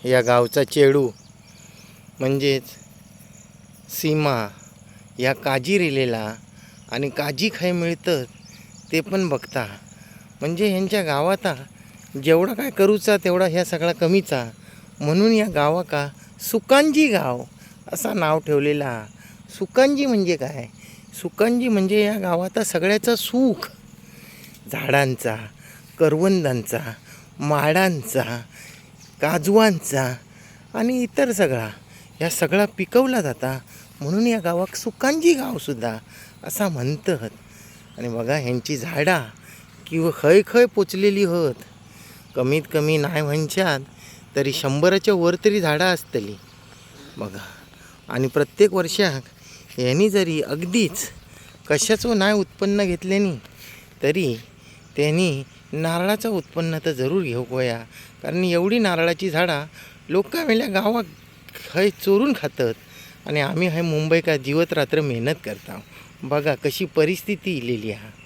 या गावचा चेडू म्हणजेच सीमा या काजी रिलेला आणि काजी खाय मिळतं ते पण बघता. म्हणजे ह्यांच्या गावाता जेवढा काय करूचा तेवढा ह्या सगळा कमीचा, म्हणून या गावाका सुकांजी गाव असा नाव ठेवलेला. सुकांजी म्हणजे काय? सुकांजी म्हणजे या गावाचा सगळ्याचा सुख, झाडांचा, करवंदांचा, माडांचा, काजवांचा आणि इतर सगळा ह्या सगळा पिकवला जाता, म्हणून या गावाक सुकांजी गावसुद्धा असा म्हणतात. आणि बघा ह्यांची झाडा किंवा खय खय पोचलेली होत. कमीत कमी नाही म्हणच्यात तरी 100च्या वर तरी झाडा असतली बघा. आणि प्रत्येक वर्षाक यांनी जरी अगदीच कशाचं नाही उत्पन्न घेतल्यानी तरी त्यांनी नारळाचं उत्पन्न तर जरूर घेऊ गोया. कारण एवढी नारळाची झाडा लोक काय वेळेला गावात खय चोरून खातात आणि आम्ही मुंबई का जीवत रात्र मेहनत करता. बघा कशी परिस्थिती इलेली आहे.